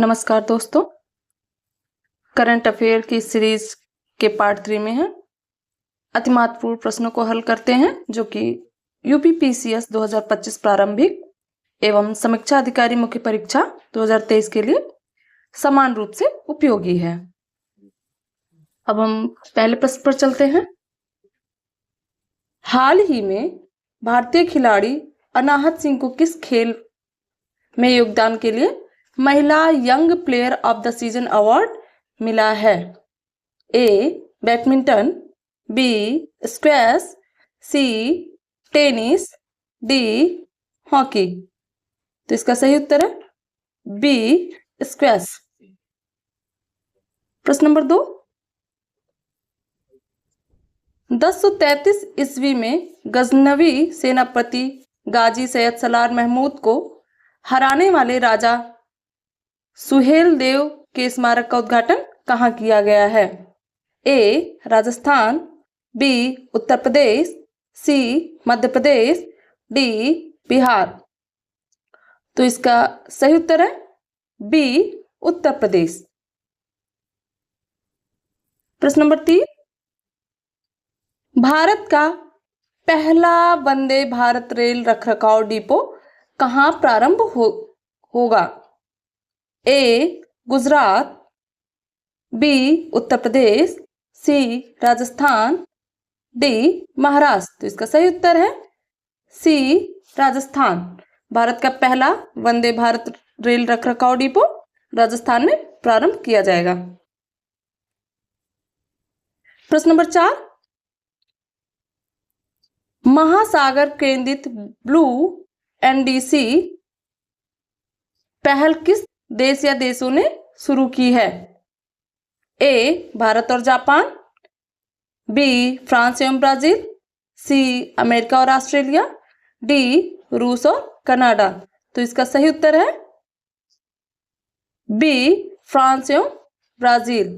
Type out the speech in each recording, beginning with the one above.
नमस्कार दोस्तों, current affair की सीरीज के पार्ट 3 में है। अति महत्वपूर्ण प्रश्नों को हल करते हैं जो कि यूपीपीसीएस 2025 प्रारंभिक एवं समीक्षा अधिकारी मुख्य परीक्षा 2023 के लिए समान रूप से उपयोगी है। अब हम पहले प्रश्न पर चलते हैं। हाल ही में भारतीय खिलाड़ी अनाहत सिंह को किस खेल में योगदान के लिए महिला young player of the season award मिला है? A badminton, B squash, C tennis, D hockey. तो इसका सही उत्तर है बी स्क्वैश। प्रश्न नंबर 2, 1033 ईस्वी में गजनवी सेनापति गाजी सैयद सलार महमूद को हराने वाले राजा सुहेल देव के स्मारक का उद्घाटन कहाँ किया गया है? ए राजस्थान, बी उत्तर प्रदेश, सी मध्य प्रदेश, डी बिहार। तो इसका सही उत्तर है बी उत्तर प्रदेश। प्रश्न नंबर 3, भारत का पहला वंदे भारत रेल रखरखाव डिपो कहाँ प्रारंभ होगा? ए गुजरात, बी उत्तर प्रदेश, सी राजस्थान, डी महाराष्ट्र। तो इसका सही उत्तर है सी राजस्थान। भारत का पहला वंदे भारत रेल रखरखाव डिपो राजस्थान में प्रारंभ किया जाएगा। प्रश्न नंबर 4, महासागर केंद्रित ब्लू एनडीसी पहल किस देश या देशों ने शुरू की है? ए भारत और जापान, बी फ्रांस एवं ब्राजील, सी अमेरिका और ऑस्ट्रेलिया, डी रूस और कनाडा। तो इसका सही उत्तर है बी फ्रांस एवं ब्राजील।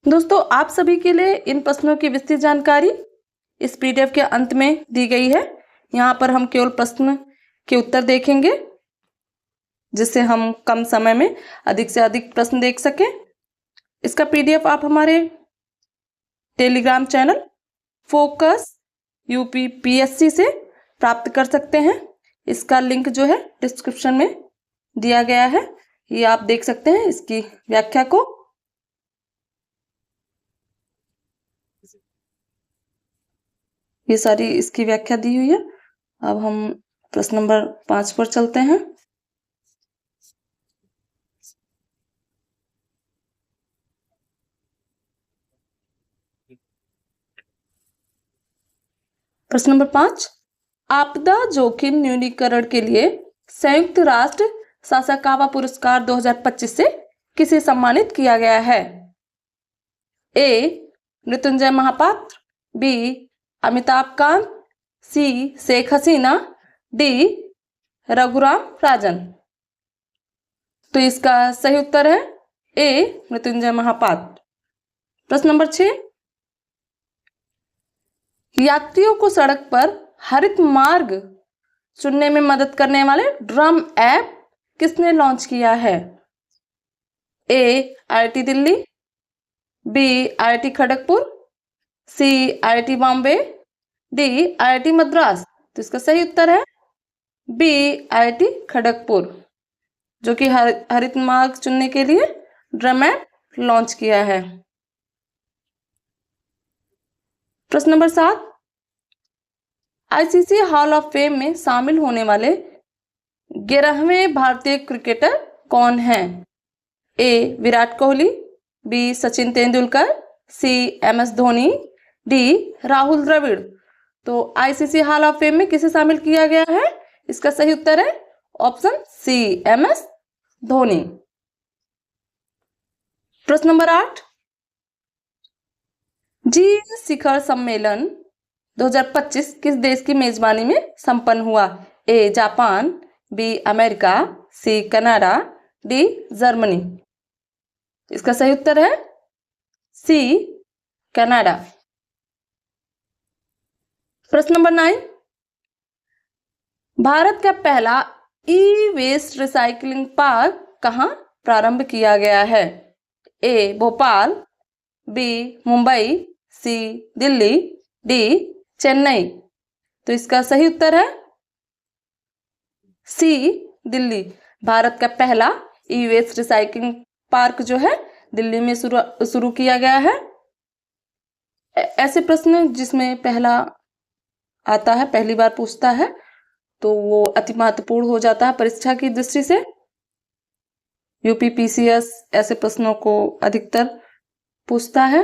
दोस्तों, आप सभी के लिए इन प्रश्नों की विस्तृत जानकारी इस पीडीएफ के अंत में दी गई है। यहाँ पर हम केवल प्रश्न के उत्तर देखेंगे जिससे हम कम समय में अधिक से अधिक प्रश्न देख सकें। इसका पीडीएफ आप हमारे टेलीग्राम चैनल फोकस यूपीपीएससी से प्राप्त कर सकते हैं। इसका लिंक जो है डिस्क्रिप्शन में दिया गया है, ये आप देख सकते हैं इसकी व्याख्या को। ये सारी इसकी व्याख्या दी हुई है। अब हम प्रश्न नंबर 5 पर चलते हैं। प्रश्न नंबर 5, आपदा जोखिम न्यूनीकरण के लिए संयुक्त राष्ट्र सासाकावा पुरस्कार 2025 से किसे सम्मानित किया गया है? ए मृत्युंजय महापात्र, बी अमिताभ कांत, सी शेख हसीना, डी रघुराम राजन। तो इसका सही उत्तर है ए मृत्युंजय महापात्र। प्रश्न नंबर 6, यात्रियों को सड़क पर हरित मार्ग चुनने में मदद करने वाले ड्रम ऐप किसने लॉन्च किया है? A IIT Delhi, B IIT Kharagpur, C IIT Bombay, D IIT Madras. तो इसका सही उत्तर है बी आईआईटी खड़गपुर, जो कि हरित मार्ग चुनने के लिए ड्रम ऐप लॉन्च किया है। प्रश्न number 7, ICC hall of fame में शामिल होने वाले 11वें भारतीय क्रिकेटर कौन हैं? ए विराट कोहली, बी सचिन तेंदुलकर, सी एमएस धोनी, डी राहुल द्रविड़। तो आईसीसी हॉल ऑफ फेम में किसे शामिल किया गया है? इसका सही उत्तर है ऑप्शन सी एमएस धोनी। प्रश्न नंबर 8, जी शिखर सम्मेलन 2025 किस देश की मेजबानी में संपन्न हुआ? A Japan, B America, C Canada, D Germany. इसका सही उत्तर है सी कनाडा। प्रश्न नंबर 9, भारत का पहला ई वेस्ट रिसाइकलिंग पार्क कहाँ प्रारंभ किया गया है? ए भोपाल, बी मुंबई, सी दिल्ली, डी चेन्नई। तो इसका सही उत्तर है सी दिल्ली। भारत का पहला ई वेस्ट रिसाइक्लिंग पार्क जो है दिल्ली में शुरू किया गया है। ऐसे प्रश्न जिसमें पहला आता है, पहली बार पूछता है, तो वो अति महत्वपूर्ण हो जाता है परीक्षा की दृष्टि से। यूपीपीसीएस ऐसे प्रश्नों को अधिकतर पूछता है।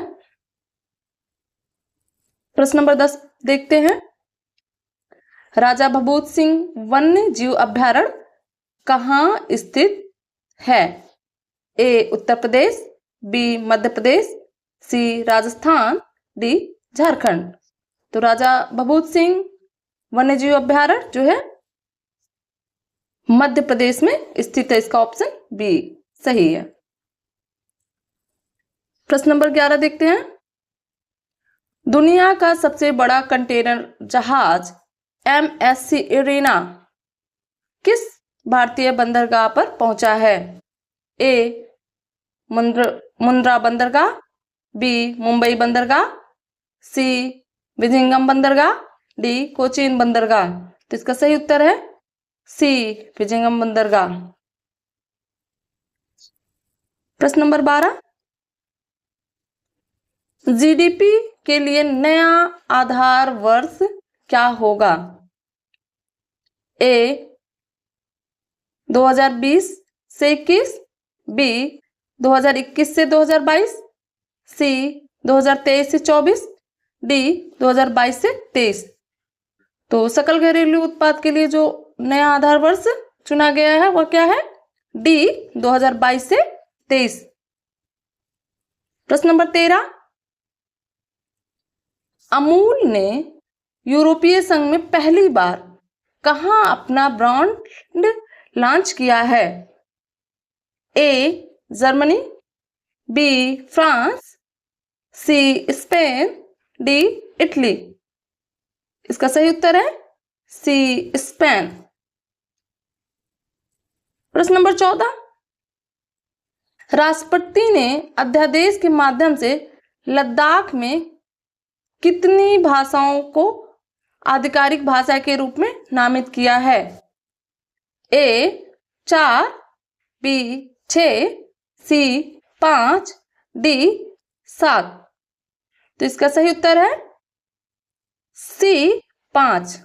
प्रश्न नंबर 10 देखते हैं। राजा भभूत सिंह वन्य जीव अभ्यारण्य कहाँ स्थित है? ए उत्तर प्रदेश, बी मध्य प्रदेश, सी राजस्थान, डी झारखंड। तो राजा भभूत सिंह वन्य जीव अभ्यारण्य जो है मध्य प्रदेश में स्थित है। इसका ऑप्शन बी सही है। प्रश्न नंबर 11 देखते हैं। दुनिया का सबसे बड़ा कंटेनर जहाज MSC इरिना किस भारतीय बंदरगाह पर पहुंचा है? ए मुंद्रा बंदरगाह, बी मुंबई बंदरगाह, सी विजिंगम बंदरगाह, डी कोचीन बंदरगाह। तो इसका सही उत्तर है सी विजिंगम बंदरगाह। प्रश्न नंबर 12। जीडीपी के लिए नया आधार वर्ष क्या होगा? ए 2020 से 21, बी 2021 से 2022, सी 2023 से 24, डी 2022 से 23। तो सकल घरेलू उत्पाद के लिए जो नया आधार वर्ष चुना गया है वह क्या है? डी 2022 से 23। प्रश्न नंबर 13। अमूल ने यूरोपीय संघ में पहली बार कहां अपना ब्रांड लॉन्च किया है? A Germany, B France, C Spain, D Italy. इसका सही उत्तर है सी स्पेन। प्रश्न नंबर 14। राष्ट्रपति ने अध्यादेश के माध्यम से लद्दाख में कितनी भाषाओं को आधिकारिक भाषा के रूप में नामित किया है? ए 4, बी 6, सी 5, डी 7। तो इसका सही उत्तर है सी 5।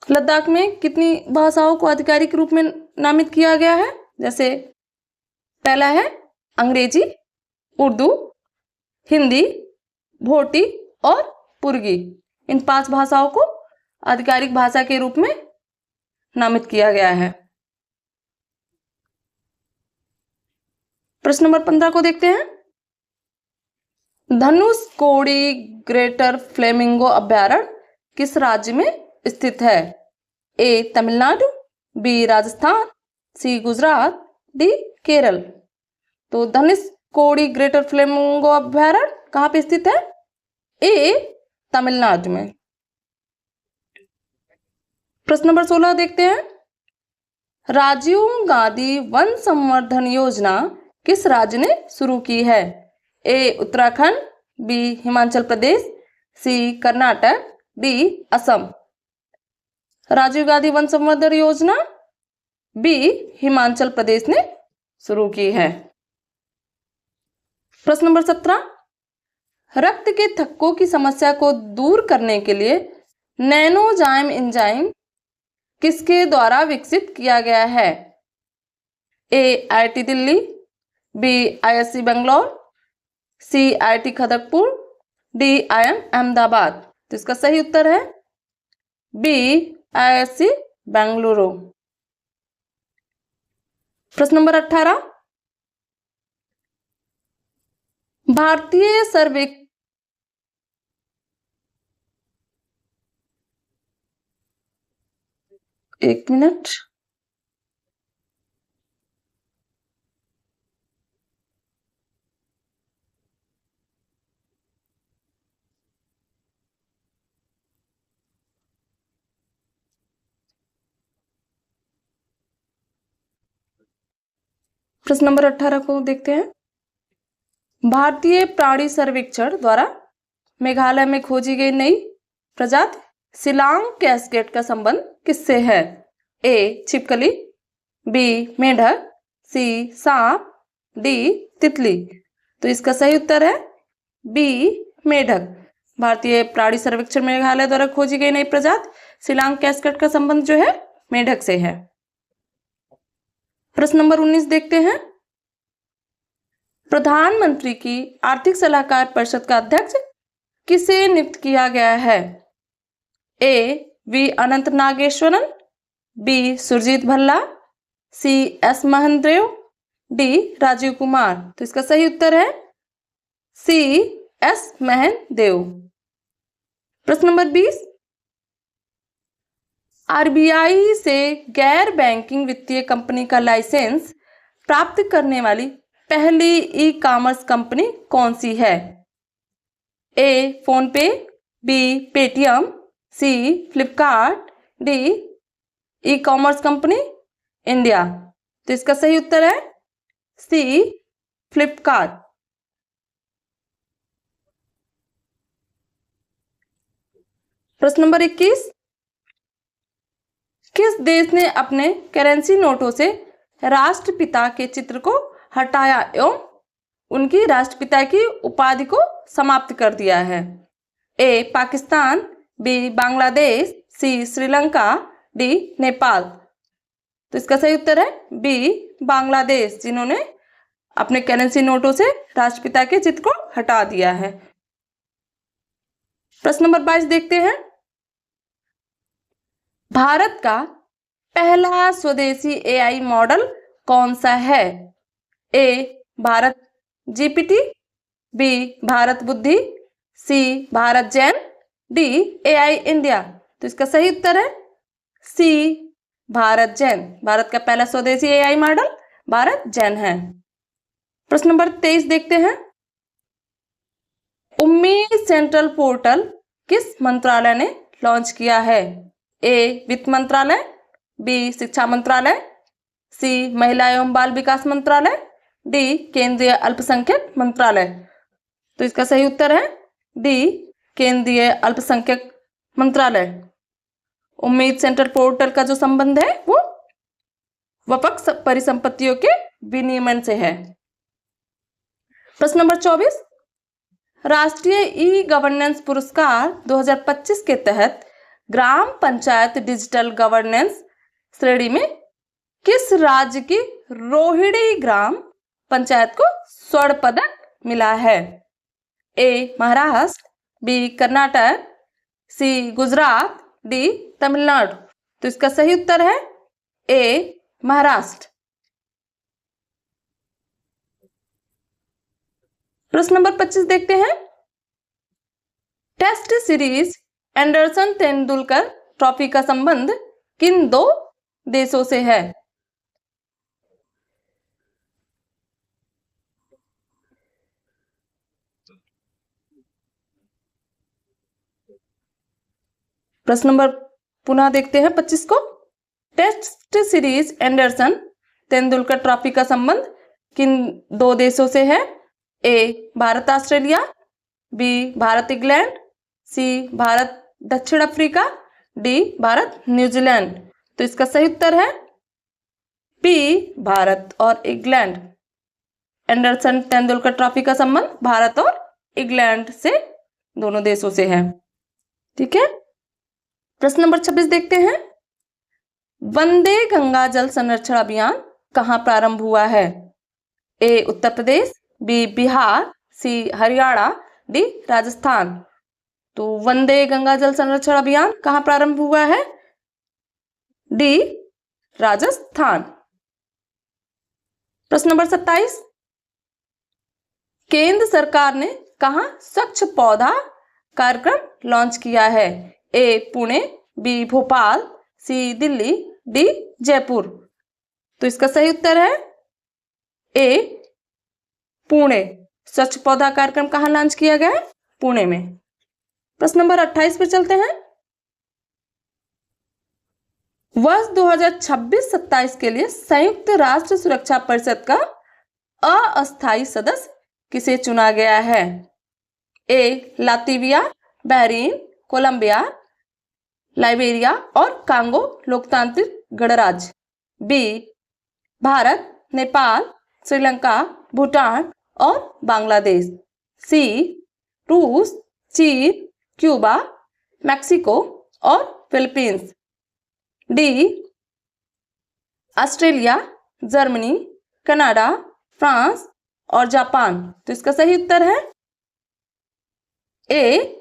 लद्दाख में कितनी भाषाओं को आधिकारिक रूप में नामित किया गया है? जैसे पहला है अंग्रेजी, उर्दू, हिंदी, भोटी और पुर्गी। इन 5 भाषाओं को आधिकारिक भाषा के रूप में नामित किया गया है। प्रश्न नंबर 15 को देखते हैं। धनुषकोडी ग्रेटर फ्लेमिंगो अभ्यारण्य किस राज्य में स्थित है? ए तमिलनाडु, बी राजस्थान, सी गुजरात, डी केरल। तो धनुषकोडी ग्रेटर फ्लेमिंगो अभ्यारण्य कहाँ पे स्थित है? ए तमिलनाडु में। प्रश्न नंबर 16 देखते हैं। राजीव गांधी वन संवर्धन योजना किस राज्य ने शुरू की है? ए उत्तराखंड, बी हिमाचल प्रदेश, सी कर्नाटक, डी असम। राजीव गांधी वन संवर्धन योजना बी हिमाचल प्रदेश ने शुरू की है। प्रश्न नंबर 17। रक्त के थक्कों की समस्या को दूर करने के लिए नैनोजाइम एंजाइम किसके द्वारा विकसित किया गया है? A IIT Delhi, B ISC Bangalore, C IIT Kharagpur, D IIM Ahmedabad. तो इसका सही उत्तर है बी ISC बेंगलुरु। प्रश्न नंबर 18। भारतीय सर्वे एक मिनट। प्रश्न नंबर 18 को देखते हैं। भारतीय प्राणी सर्वेक्षण द्वारा मेघालय में खोजी गई नई प्रजाति शिलांग कैस्केड का संबंध किससे है? ए छिपकली, बी मेंढक, सी सांप, डी तितली। तो इसका सही उत्तर है बी मेंढक। भारतीय प्राणी सर्वेक्षण मेघालय द्वारा खोजी गई नई प्रजाति शिलांग कैस्केड का संबंध जो है मेंढक से है। प्रश्न नंबर 19 देखते हैं। प्रधानमंत्री की आर्थिक सलाहकार परिषद का अध्यक्ष किसे नियुक्त किया गया है? A V Anantha Nageswaran, B Surjit Bhalla, C S Mahadev, D Rajiv Kumar. तो इसका सही उत्तर है सी एस महदेव। प्रश्न नंबर 20। आरबीआई से गैर बैंकिंग वित्तीय कंपनी का लाइसेंस प्राप्त करने वाली पहली ई कॉमर्स कंपनी कौन सी है? A PhonePe, B Paytm, C Flipkart, D e commerce company India. तो इसका सही उत्तर है सी फ्लिपकार्ट। प्रश्न नंबर 21। किस देश ने अपने करेंसी नोटों से राष्ट्रपिता के चित्र को हटाया एवं उनकी राष्ट्रपिता की उपाधि को समाप्त कर दिया है? ए पाकिस्तान, बी बांग्लादेश, सी श्रीलंका, डी नेपाल। तो इसका सही उत्तर है बी बांग्लादेश, जिन्होंने अपने करेंसी नोटों से राष्ट्रपिता के चित्र को हटा दिया है। प्रश्न नंबर 22 देखते हैं। भारत का पहला स्वदेशी एआई मॉडल कौन सा है? A Bharat GPT, B Bharat Buddhi, C Bharat Jain, D AI India. तो इसका सही उत्तर है सी भारत जैन। भारत का पहला स्वदेशी एआई मॉडल भारत जैन है। प्रश्न नंबर 23 देखते हैं। उम्मीद सेंट्रल पोर्टल किस मंत्रालय ने लॉन्च किया है? ए वित्त मंत्रालय, बी शिक्षा मंत्रालय, सी महिला एवं बाल विकास मंत्रालय, डी केंद्रीय अल्पसंख्यक मंत्रालय। तो इसका सही उत्तर है डी केंद्रीय अल्पसंख्यक मंत्रालय। उम्मीद सेंट्रल पोर्टल का जो संबंध है वो वपक परिसंपत्तियों के विनियमन से है। प्रश्न नंबर 24। राष्ट्रीय ई गवर्नेंस पुरस्कार 2025 के तहत ग्राम पंचायत डिजिटल गवर्नेंस श्रेणी में किस राज्य की रोहिणी ग्राम पंचायत को स्वर्ण पदक मिला है? ए महाराष्ट्र, बी कर्नाटक, सी गुजरात, डी तमिलनाडु। तो इसका सही उत्तर है ए महाराष्ट्र। प्रश्न नंबर 25 देखते हैं। Test series Anderson Tendulkar trophy का संबंध किन दो देशों से है? प्रश्न नंबर पुनः देखते हैं 25 को। Test series Anderson Tendulkar trophy का संबंध किन दो देशों से है? A Bharat Australia, B Bharat England, C Bharat दक्षिण अफ्रीका, डी भारत न्यूजीलैंड। तो इसका सही उत्तर है बी भारत और इंग्लैंड। एंडरसन तेंदुलकर ट्रॉफी का संबंध भारत और इंग्लैंड से दोनों देशों से है। ठीक है। प्रश्न नंबर 26 देखते हैं। वंदे गंगा जल संरक्षण अभियान कहां प्रारंभ हुआ है? ए उत्तर प्रदेश, बी बिहार, सी हरियाणा, डी राजस्थान। तो वंदे गंगा जल संरक्षण अभियान कहां प्रारंभ हुआ है? डी राजस्थान। प्रश्न नंबर 27। केंद्र सरकार ने कहां स्वच्छ पौधा कार्यक्रम लॉन्च किया है? ए पुणे, बी भोपाल, सी दिल्ली, डी जयपुर। तो इसका सही उत्तर है ए पुणे। स्वच्छ पौधा कार्यक्रम कहां लॉन्च किया गया है? पुणे में। प्रश्न नंबर 28 पे चलते हैं। वर्ष 2026-27 के लिए संयुक्त राष्ट्र सुरक्षा परिषद का अस्थायी सदस्य किसे चुना गया है? ए लातविया, बहरीन, कोलंबिया, लाइबेरिया और कांगो लोकतांत्रिक गणराज्य। बी भारत, नेपाल, श्रीलंका, भूटान और बांग्लादेश। सी रूस, चीन, क्यूबा, मैक्सिको और Philippines. D Australia, Germany, Canada, France और जापान। तो इसका सही उत्तर है ए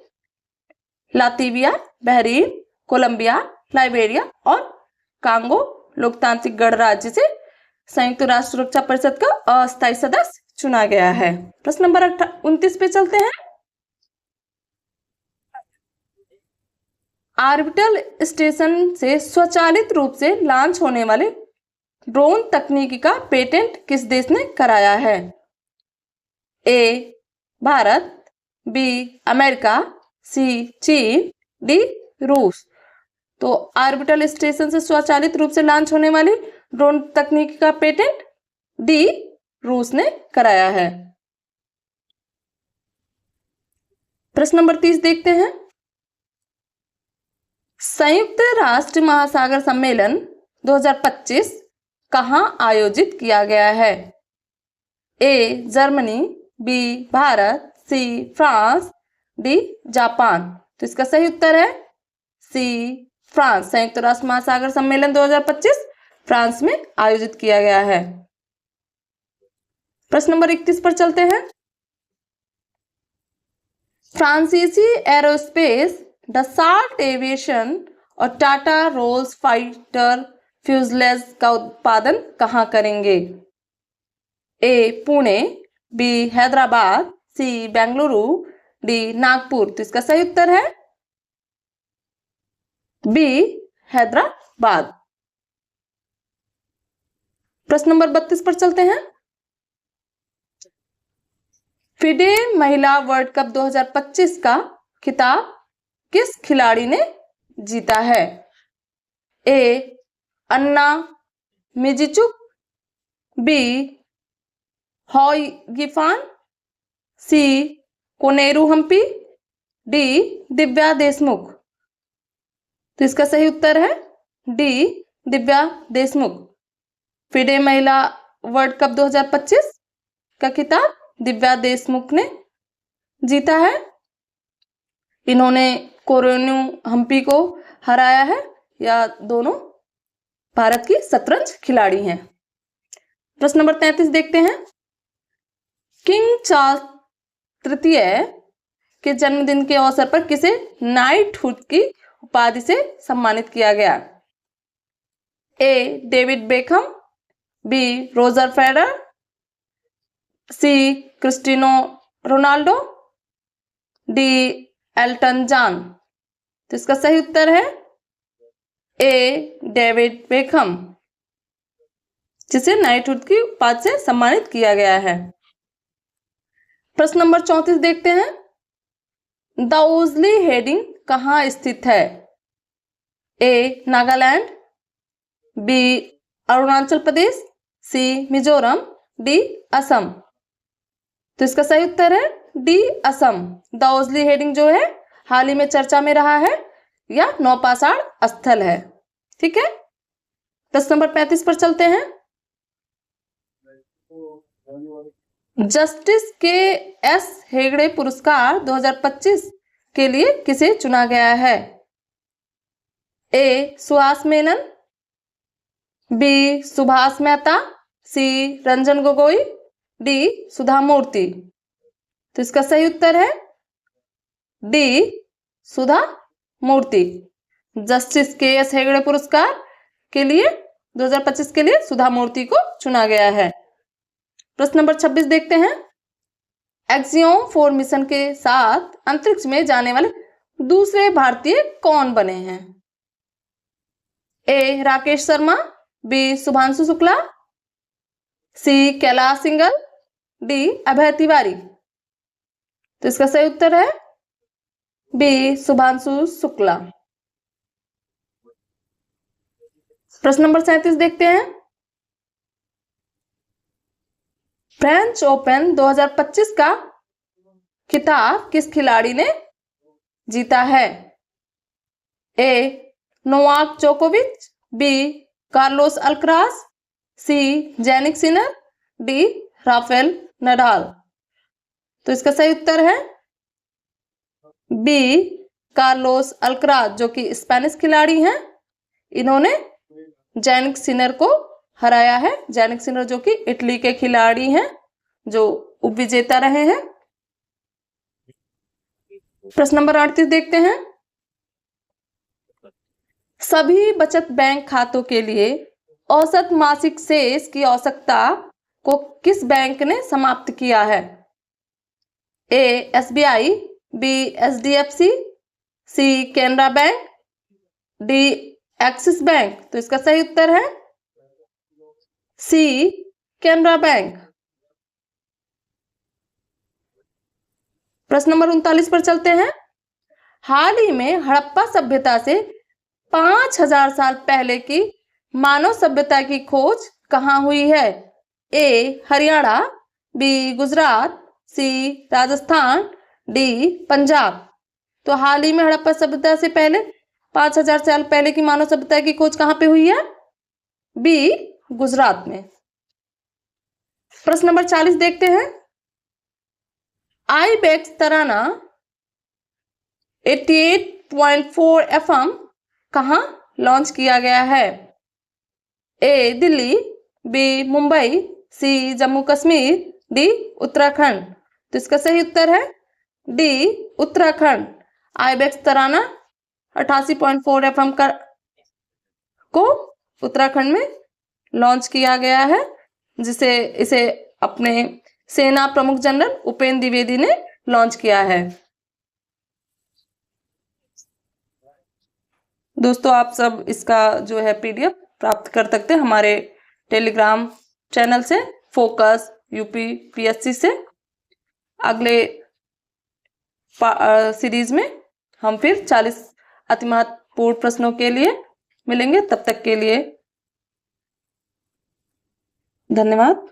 लातविया, बहरीन, कोलंबिया, लाइबेरिया और कांगो लोकतांत्रिक गणराज्य से संयुक्त राष्ट्र सुरक्षा परिषद का अस्थायी सदस्य चुना गया है। प्रश्न नंबर 29 पे चलते हैं। ऑर्बिटल स्टेशन से स्वचालित रूप से लॉन्च होने वाले ड्रोन तकनीकी का पेटेंट किस देश ने कराया है? ए भारत, बी अमेरिका, सी चीन, डी रूस। तो ऑर्बिटल स्टेशन से स्वचालित रूप से लॉन्च होने वाली ड्रोन तकनीकी का पेटेंट डी रूस ने कराया है। प्रश्न नंबर 30 देखते हैं। संयुक्त राष्ट्र महासागर सम्मेलन 2025 कहां आयोजित किया गया है? A Germany, B Bharat, C France, D Japan. तो इसका सही उत्तर है सी फ्रांस। संयुक्त राष्ट्र महासागर सम्मेलन 2025 फ्रांस में आयोजित किया गया है। प्रश्न नंबर 31 पर चलते हैं। फ्रांसीसी एरोस्पेस, डसाल्ट एविएशन और टाटा रोल्स फाइटर फ्यूजलेज का उत्पादन कहां करेंगे? ए पुणे, बी हैदराबाद, सी बेंगलुरु, डी नागपुर। तो इसका सही उत्तर है बी हैदराबाद। प्रश्न नंबर 32 पर चलते हैं। फिडे महिला वर्ल्ड कप 2025 का खिताब किस खिलाड़ी ने जीता है? ए अन्ना मिजिचुक, बी हॉय गिफान, सी कोनेरू हम्पी, डी दिव्या देशमुख। तो इसका सही उत्तर है डी दिव्या देशमुख। फिडे महिला वर्ल्ड कप 2025 का खिताब दिव्या देशमुख ने जीता है। इन्होंने कोनेरू हम्पी को हराया है। या दोनों भारत की शतरंज खिलाड़ी हैं। प्रश्न नंबर 33 देखते हैं। किंग चार्ल्स तृतीय के जन्मदिन के अवसर पर किसे नाइटहुड की उपाधि से सम्मानित किया गया? A David Beckham, B Roger Federer, C Cristiano Ronaldo, D Elton John. तो इसका सही उत्तर है ए डेविड बेकहम, जिसे नाइटहुड की उपाधि से सम्मानित किया गया है। प्रश्न नंबर 34 देखते हैं। द ओजली हेडिंग कहां स्थित है? ए नागालैंड, बी अरुणाचल प्रदेश, सी मिजोरम, डी असम। तो इसका सही उत्तर है डी असम। द ओजली हेडिंग जो है हाल ही में चर्चा में रहा है या नौपाषाण स्थल है। ठीक है। प्रश्न नंबर 35 पर चलते हैं। जस्टिस के एस हेगड़े पुरस्कार 2025 के लिए किसे चुना गया है? ए सुहास मेनन, बी सुभाष मेहता, सी रंजन गोगोई, डी सुधा मूर्ति। तो इसका सही उत्तर है डी सुधा मूर्ति। जस्टिस के एस हेगड़े पुरस्कार के लिए 2025 के लिए सुधा मूर्ति को चुना गया है। प्रश्न नंबर 26 देखते हैं। एक्सियोम 4 मिशन के साथ अंतरिक्ष में जाने वाले दूसरे भारतीय कौन बने हैं? ए राकेश शर्मा, बी शुभांशु शुक्ला, सी कैलाश सिंगल, डी अभय तिवारी। तो इसका सही उत्तर है बी शुभांशु शुक्ला। प्रश्न नंबर 37 देखते हैं। फ्रेंच ओपन 2025 का खिताब किस खिलाड़ी ने जीता है? ए नोवाक जोकोविच, B Carlos Alcaraz, C Jannik Sinner, D Rafael Nadal. तो इसका सही उत्तर है बी कार्लोस अल्कराज, जो कि स्पेनिश खिलाड़ी हैं। इन्होंने जैनिक सिनर को हराया है। जैनिक सिनर जो कि इटली के खिलाड़ी हैं, जो उपविजेता रहे हैं। प्रश्न नंबर 38 देखते हैं। सभी बचत बैंक खातों के लिए औसत मासिक शेष की आवश्यकता को किस बैंक ने समाप्त किया है? A SBI, B HDFC, C Canara Bank, D Axis Bank. तो इसका सही उत्तर है सी कैनरा बैंक। प्रश्न नंबर 39 पर चलते हैं। हाल ही में हड़प्पा सभ्यता से 5000 साल पहले की मानव सभ्यता की खोज कहाँ हुई है? ए हरियाणा, बी गुजरात, सी राजस्थान, डी पंजाब। तो हाल ही में हड़प्पा सभ्यता से पहले 5000 साल पहले की मानव सभ्यता की खोज कहाँ पे हुई है? बी गुजरात में। प्रश्न नंबर 40 देखते हैं। आईबेक्स तराना 88.4 FM कहाँ लॉन्च किया गया है? ए दिल्ली, बी मुंबई, सी जम्मू कश्मीर, डी उत्तराखंड। तो इसका सही उत्तर है डी उत्तराखंड। आईबेक्स तराना 88.4 FM को उत्तराखंड में लॉन्च किया गया है, जिसे इसे अपने सेना प्रमुख जनरल उपेंद्र द्विवेदी ने लॉन्च किया है। दोस्तों, आप सब इसका जो है PDF प्राप्त कर सकते हैं हमारे टेलीग्राम चैनल से, फोकस UPPSC से। अगले सीरीज में हम फिर 40 अति महत्वपूर्ण प्रश्नों के लिए मिलेंगे। तब तक के लिए धन्यवाद।